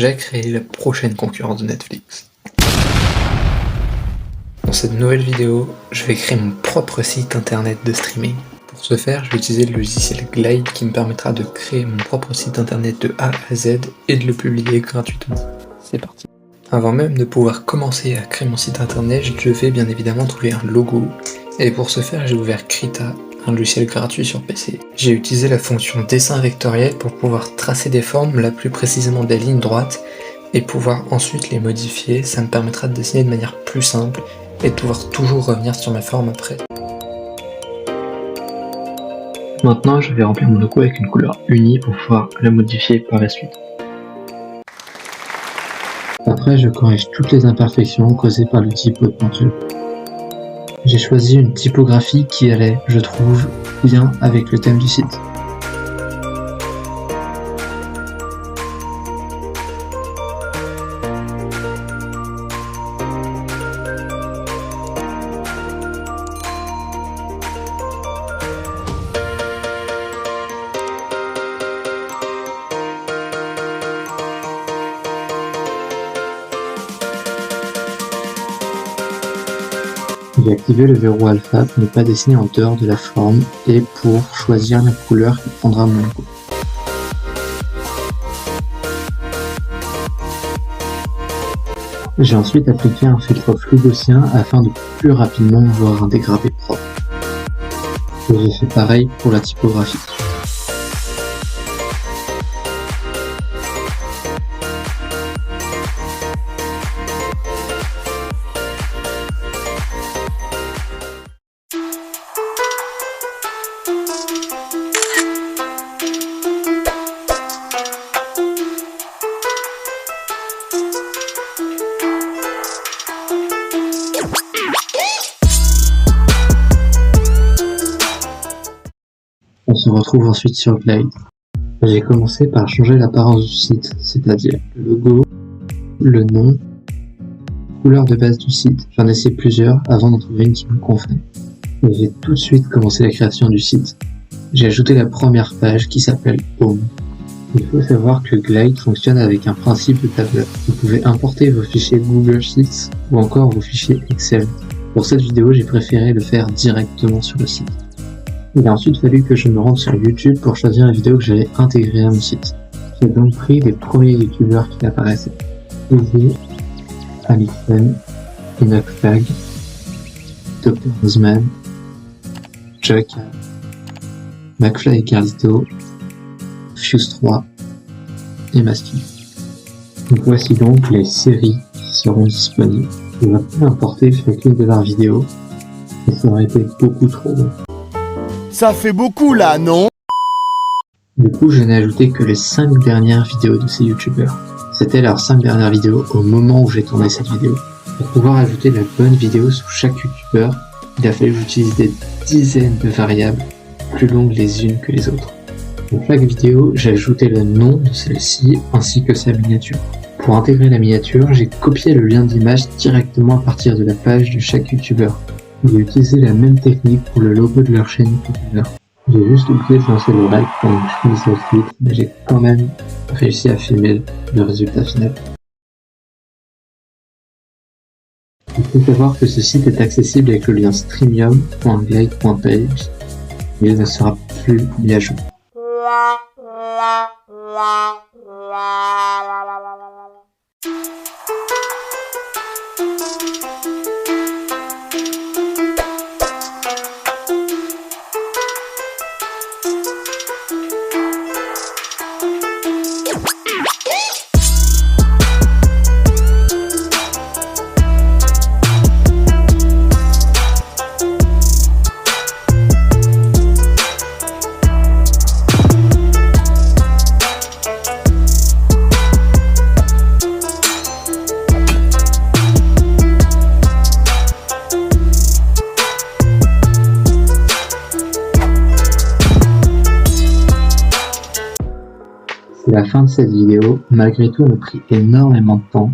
j'ai créé la prochaine concurrence de Netflix. Dans cette nouvelle vidéo, je vais créer mon propre site internet de streaming. Pour ce faire, je vais utiliser le logiciel Glide qui me permettra de créer mon propre site internet de A à Z et de le publier gratuitement. C'est parti. Avant même de pouvoir commencer à créer mon site internet, je devais bien évidemment trouver un logo. Et pour ce faire, j'ai ouvert Krita, un logiciel gratuit sur PC. J'ai utilisé la fonction dessin vectoriel pour pouvoir tracer des formes, là plus précisément des lignes droites, et pouvoir ensuite les modifier. Ça me permettra de dessiner de manière plus simple et de pouvoir toujours revenir sur mes formes après. Maintenant, je vais remplir mon logo avec une couleur unie pour pouvoir la modifier par la suite. Après, je corrige toutes les imperfections causées par le typo de peinture. J'ai choisi une typographie qui allait, je trouve, bien avec le thème du site. J'ai activé le verrou alpha pour ne pas dessiner en dehors de la forme et pour choisir la couleur qui prendra mon logo. J'ai ensuite appliqué un filtre flou gaussien afin de plus rapidement voir un dégradé propre. Et j'ai fait pareil pour la typographie. On se retrouve ensuite sur Glide. J'ai commencé par changer l'apparence du site, c'est-à-dire le logo, le nom, couleur de base du site. J'en ai essayé plusieurs avant d'en trouver une qui me convenait. Et j'ai tout de suite commencé la création du site. J'ai ajouté la première page qui s'appelle Home. Il faut savoir que Glide fonctionne avec un principe de tableur. Vous pouvez importer vos fichiers Google Sheets ou encore vos fichiers Excel. Pour cette vidéo, j'ai préféré le faire directement sur le site. Il a ensuite fallu que je me rende sur YouTube pour choisir la vidéo que j'allais intégrer à mon site. J'ai donc pris les premiers youtubeurs qui apparaissaient. Easy, Alixen, Inoxtag, Dr. Ozman, Jaka, McFly et Carlito, Fuse3 et Masky. Voici donc les séries qui seront disponibles. Je vais pas importer chacune de leurs vidéos, et ça aurait été beaucoup trop long. Ça fait beaucoup là, non? Du coup, je n'ai ajouté que les 5 dernières vidéos de ces youtubeurs. C'était leurs 5 dernières vidéos au moment où j'ai tourné cette vidéo. Pour pouvoir ajouter la bonne vidéo sous chaque youtubeur, il a fallu que j'utilise des dizaines de variables, plus longues les unes que les autres. Pour chaque vidéo, j'ai ajouté le nom de celle-ci ainsi que sa miniature. Pour intégrer la miniature, j'ai copié le lien d'image directement à partir de la page de chaque youtubeur. J'ai utilisé la même technique pour le logo de leur chaîne youtubeur. J'ai juste oublié de lancer le like pendant que je finissais le site, mais j'ai quand même réussi à filmer le résultat final. Il faut savoir que ce site est accessible avec le lien streamium.glide.page, mais il ne sera plus mis à jour. C'est la fin de cette vidéo. Malgré tout, elle a pris énormément de temps.